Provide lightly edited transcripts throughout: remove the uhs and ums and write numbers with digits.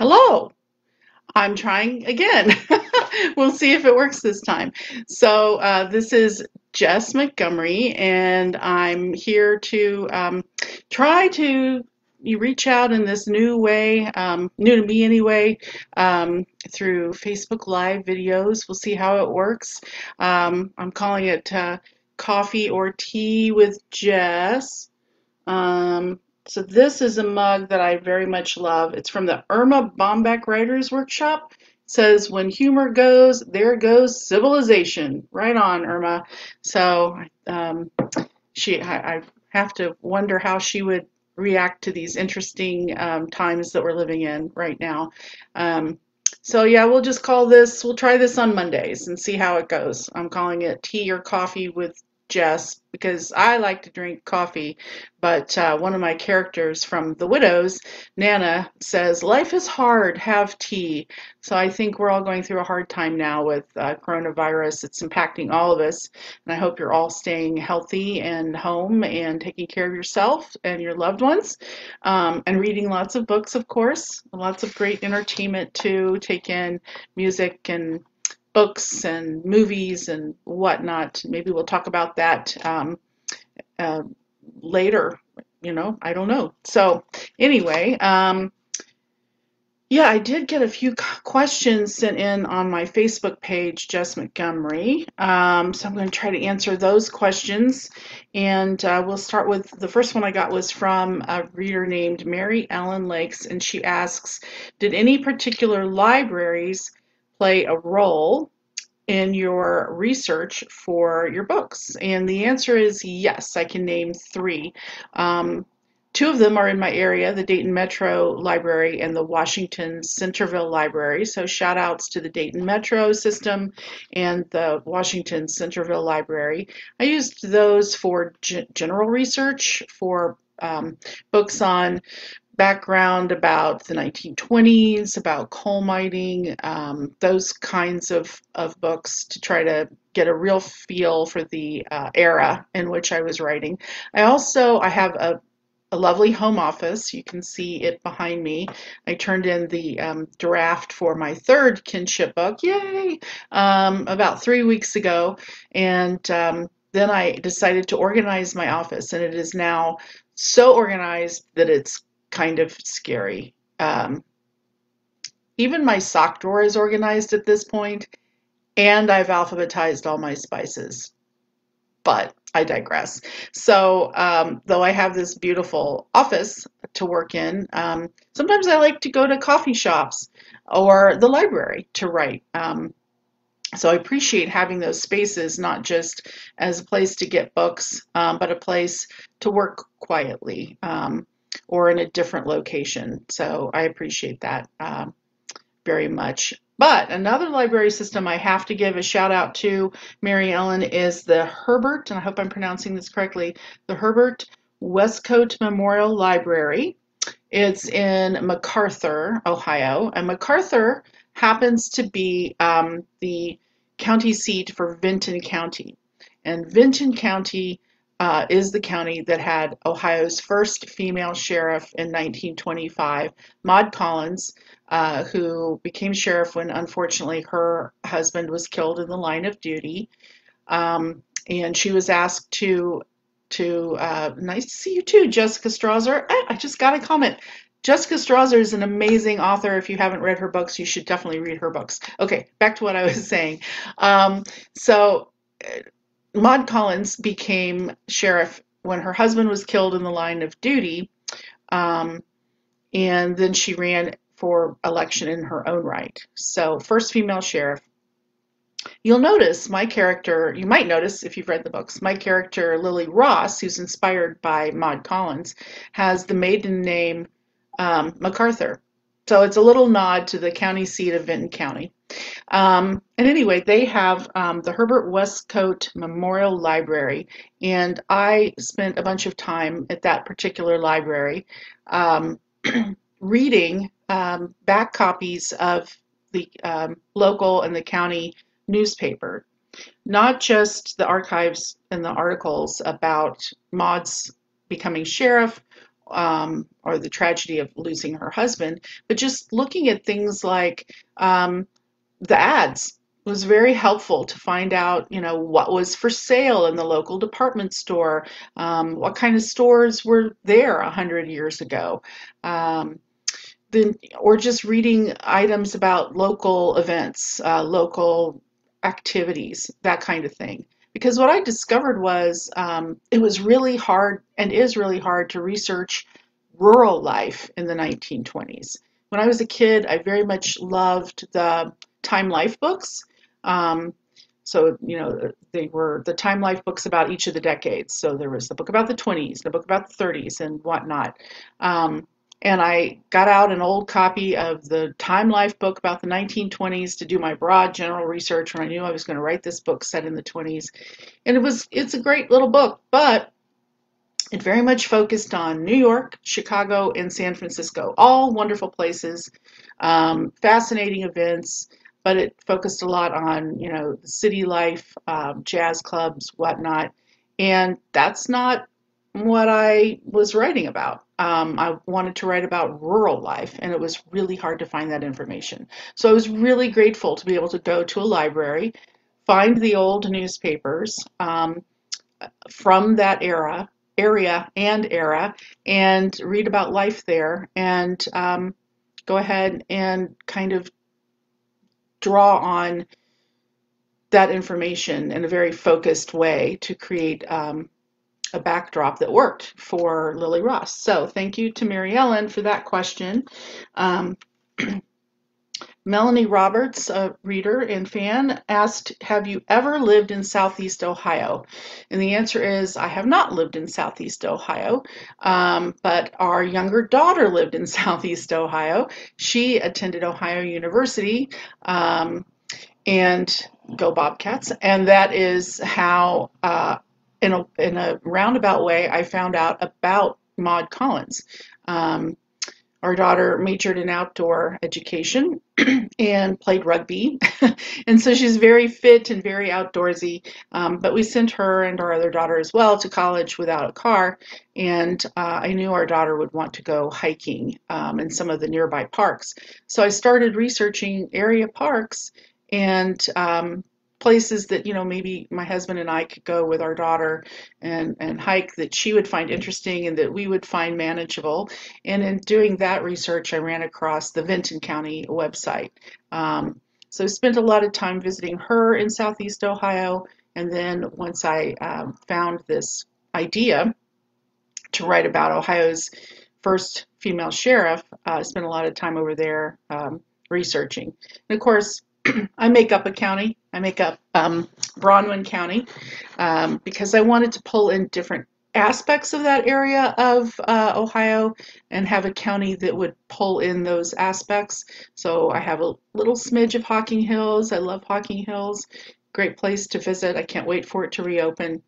Hello. I'm trying again. We'll see if it works this time. This is Jess Montgomery, and I'm here to try to you reach out in this new way, new to me anyway, through Facebook Live videos. We'll see how it works. I'm calling it Coffee or Tea with Jess. So this is a mug that I very much love. It's from the Irma Bombeck Writers Workshop. It says, when humor goes, there goes civilization. Right on, Irma. So I have to wonder how she would react to these interesting times that we're living in right now. Yeah, we'll try this on Mondays and see how it goes. I'm calling it Tea or Coffee with Jess because I like to drink coffee, but one of my characters from The Widows, Nana, says, life is hard, have tea. So I think we're all going through a hard time now with coronavirus. It's impacting all of us, and I hope you're all staying healthy and home and taking care of yourself and your loved ones, and reading lots of books, of course, lots of great entertainment to take in, music and books and movies and whatnot. Maybe we'll talk about that uh, later. I don't know. So anyway, yeah, I did get a few questions sent in on my Facebook page, Jess Montgomery. So I'm going to try to answer those questions. And we'll start with the first one I got was from a reader named Mary Ellen Lakes. And she asks, did any particular libraries play a role in your research for your books? And the answer is yes. I can name three. Two of them are in my area, the Dayton Metro Library and the Washington Centerville Library. So shout outs to the Dayton Metro system and the Washington Centerville Library. I used those for general research for books on background about the 1920s, about coal mining, those kinds of books to try to get a real feel for the era in which I was writing. I have a lovely home office. You can see it behind me. I turned in the draft for my third kinship book, yay, about 3 weeks ago. And then I decided to organize my office, and it is now so organized that it's kind of scary. Even my sock drawer is organized at this point, and I've alphabetized all my spices. But I digress. So, though I have this beautiful office to work in, sometimes I like to go to coffee shops or the library to write. So I appreciate having those spaces, not just as a place to get books, but a place to work quietly, or in a different location. So I appreciate that very much. But another library system I have to give a shout out to, Mary Ellen, is the Herbert, and I hope I'm pronouncing this correctly, the Herbert Westcote Memorial Library. It's in MacArthur, Ohio, and MacArthur happens to be the county seat for Vinton County. And Vinton County is the county that had Ohio's first female sheriff in 1925, Maude Collins, who became sheriff when unfortunately her husband was killed in the line of duty. And she was asked nice to see you too, Jessica Strasser. I just got a comment. Jessica Strasser is an amazing author. If you haven't read her books, you should definitely read her books. Okay, back to what I was saying. Maude Collins became sheriff when her husband was killed in the line of duty, and then she ran for election in her own right. So, first female sheriff. You'll notice my character, you might notice if you've read the books, my character Lily Ross, who's inspired by Maude Collins, has the maiden name MacArthur. So it's a little nod to the county seat of Vinton County. And anyway, they have the Herbert Westcote Memorial Library, and I spent a bunch of time at that particular library reading back copies of the local and the county newspaper, not just the archives and the articles about Maude's becoming sheriff or the tragedy of losing her husband, but just looking at things like the ads was very helpful to find out, what was for sale in the local department store, what kind of stores were there 100 years ago. Um, then, or just reading items about local events, local activities, that kind of thing. Because what I discovered was it was really hard and is really hard to research rural life in the 1920s. When I was a kid, I very much loved the Time Life books. Um, they were the Time Life books about each of the decades. So there was the book about the 20s, the book about the 30s, and whatnot. Um, and I got out an old copy of the Time Life book about the 1920s to do my broad general research when I knew I was going to write this book set in the 20s. And it's a great little book, but it very much focused on New York, Chicago, and San Francisco, all wonderful places, fascinating events, but it focused a lot on, the city life, jazz clubs, whatnot. And that's not what I was writing about. I wanted to write about rural life, and it was really hard to find that information. So I was really grateful to be able to go to a library, find the old newspapers, from that era, and read about life there, and go ahead and kind of draw on that information in a very focused way to create a backdrop that worked for Lily Ross. So thank you to Mary Ellen for that question. Um, Melanie Roberts, a reader and fan, asked, have you ever lived in Southeast Ohio? And the answer is, I have not lived in Southeast Ohio, but our younger daughter lived in Southeast Ohio. She attended Ohio University, and go Bobcats, and that is how, in a roundabout way, I found out about Maude Collins. Our daughter majored in outdoor education and played rugby. And so she's very fit and very outdoorsy. But we sent her and our other daughter as well to college without a car. And I knew our daughter would want to go hiking in some of the nearby parks. So I started researching area parks and places that, maybe my husband and I could go with our daughter and hike that she would find interesting and that we would find manageable. And in doing that research, I ran across the Vinton County website. So I spent a lot of time visiting her in Southeast Ohio. And then once I found this idea to write about Ohio's first female sheriff, I spent a lot of time over there researching. And of course, I make up a county. I make up Bronwyn County because I wanted to pull in different aspects of that area of Ohio and have a county that would pull in those aspects. So I have a little smidge of Hocking Hills. I love Hocking Hills. Great place to visit. I can't wait for it to reopen.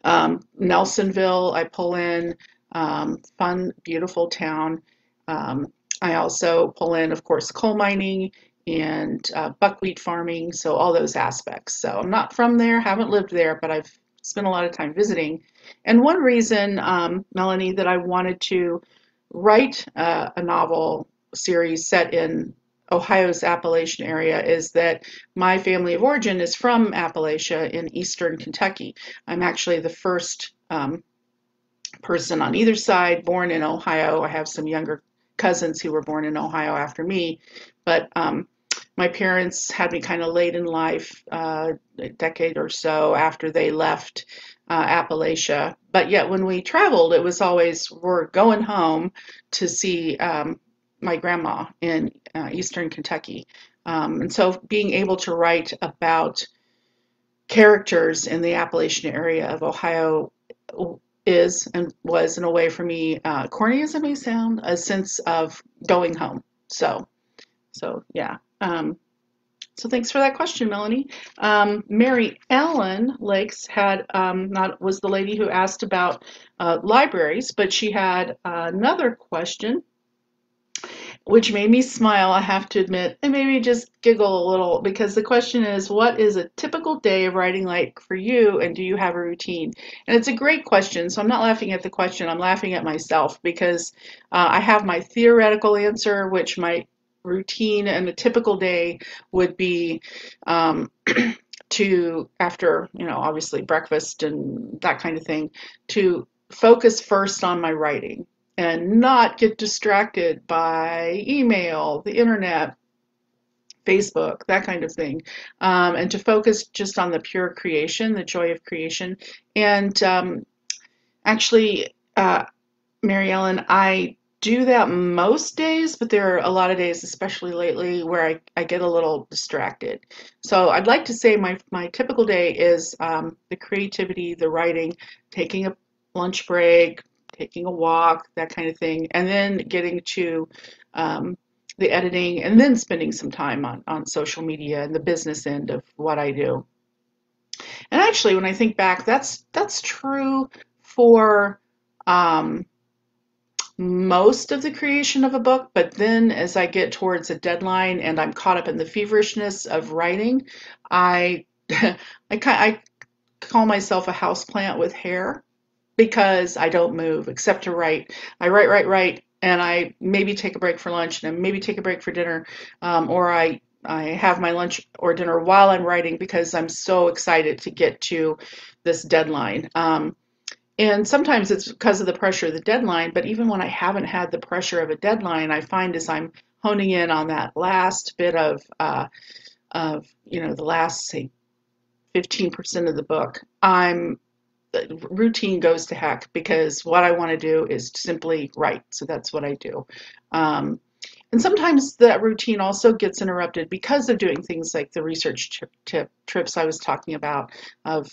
Nelsonville, I pull in. Fun, beautiful town. I also pull in, of course, coal mining and buckwheat farming, so all those aspects. So I'm not from there, haven't lived there, but I've spent a lot of time visiting. And one reason, Melanie, that I wanted to write a novel series set in Ohio's Appalachian area is that my family of origin is from Appalachia in eastern Kentucky. I'm actually the first person on either side born in Ohio. I have some younger cousins who were born in Ohio after me, but my parents had me kind of late in life, a decade or so after they left Appalachia. But yet when we traveled, it was always, we're going home to see my grandma in eastern Kentucky. And so being able to write about characters in the Appalachian area of Ohio is and was, in a way for me, corny as it may sound, a sense of going home. So yeah. So thanks for that question, Melanie. Mary Ellen Lakes had was the lady who asked about libraries, but she had another question. which made me smile, I have to admit, and maybe just giggle a little because the question is, what is a typical day of writing like for you, and do you have a routine? And it's a great question, so I'm not laughing at the question, I'm laughing at myself because I have my theoretical answer, which my routine and a typical day would be to, after, obviously breakfast and that kind of thing, to focus first on my writing and not get distracted by email, the internet, Facebook, that kind of thing, and to focus just on the pure creation, the joy of creation. And actually, Mary Ellen, I do that most days, but there are a lot of days, especially lately, where I get a little distracted. So I'd like to say my typical day is the creativity, the writing, taking a lunch break, taking a walk, that kind of thing, and then getting to the editing, and then spending some time on social media and the business end of what I do. And actually, when I think back, that's true for um, most of the creation of a book, but then as I get towards a deadline and I'm caught up in the feverishness of writing, I I call myself a house plant with hair because I don't move except to write. I write, write, write, and I maybe take a break for lunch and maybe take a break for dinner, or I have my lunch or dinner while I'm writing because I'm so excited to get to this deadline. And sometimes it's because of the pressure of the deadline, but even when I haven't had the pressure of a deadline, I find as I'm honing in on that last bit of the last, say, 15% of the book, the routine goes to heck because what I want to do is simply write. So that's what I do. Um, and sometimes that routine also gets interrupted because of doing things like the research trips I was talking about, of,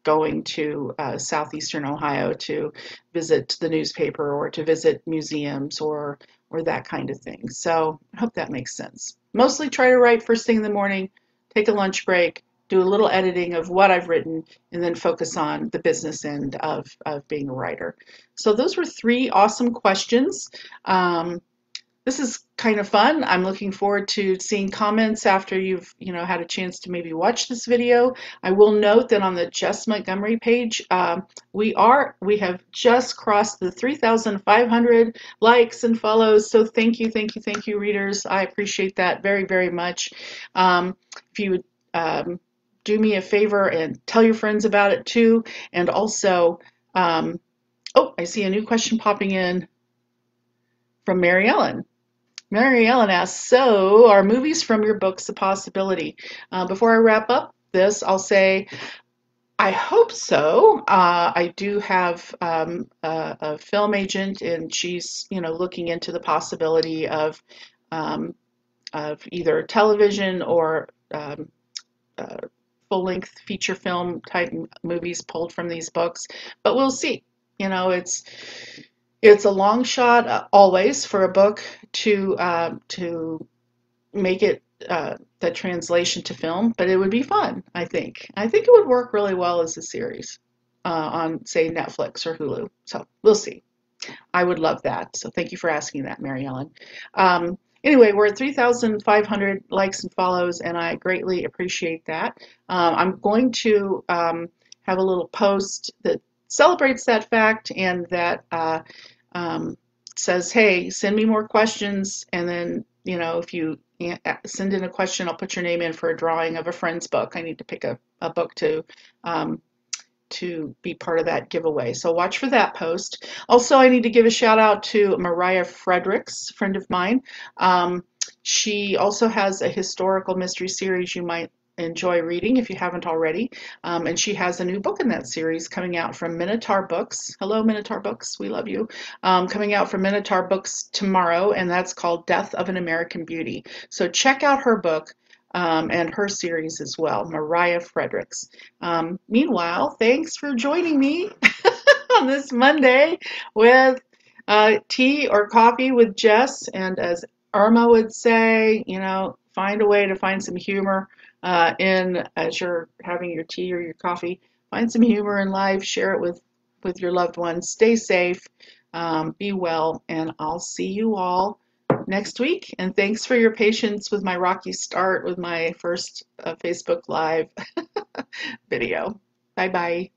going to southeastern Ohio to visit the newspaper or to visit museums or that kind of thing. So I hope that makes sense. Mostly try to write first thing in the morning, take a lunch break, do a little editing of what I've written, and then focus on the business end of being a writer. So those were three awesome questions. This is kind of fun. I'm looking forward to seeing comments after you've had a chance to maybe watch this video. I will note that on the Jess Montgomery page, we have just crossed the 3,500 likes and follows. So thank you, readers. I appreciate that very, very much. If you would do me a favor and tell your friends about it too, and also, oh, I see a new question popping in from Mary Ellen. Mary Ellen asks, so are movies from your books a possibility? Before I wrap up this, I'll say I hope so. I do have a film agent, and she's looking into the possibility of either television or full-length feature film type movies pulled from these books. But we'll see. It's a long shot always for a book to make it the translation to film, but it would be fun, I think. I think it would work really well as a series on, say, Netflix or Hulu. So we'll see. I would love that. So thank you for asking that, Mary Ellen. Anyway, we're at 3,500 likes and follows, and I greatly appreciate that. I'm going to have a little post that celebrates that fact and that says, hey, send me more questions, and then, if you send in a question, I'll put your name in for a drawing of a friend's book. I need to pick a book to be part of that giveaway. So watch for that post. Also, I need to give a shout out to Mariah Fredericks, friend of mine. She also has a historical mystery series you might enjoy reading if you haven't already. And she has a new book in that series coming out from Minotaur Books. Hello, Minotaur Books. We love you. Coming out from Minotaur Books tomorrow, and that's called Death of an American Beauty. So check out her book. And her series as well, Mariah Fredericks. Meanwhile, thanks for joining me on this Monday with tea or coffee with Jess. And as Irma would say, find a way to find some humor as you're having your tea or your coffee. Find some humor in life, share it with your loved ones. Stay safe, be well, and I'll see you all next week. And thanks for your patience with my rocky start with my first Facebook Live video. Bye bye.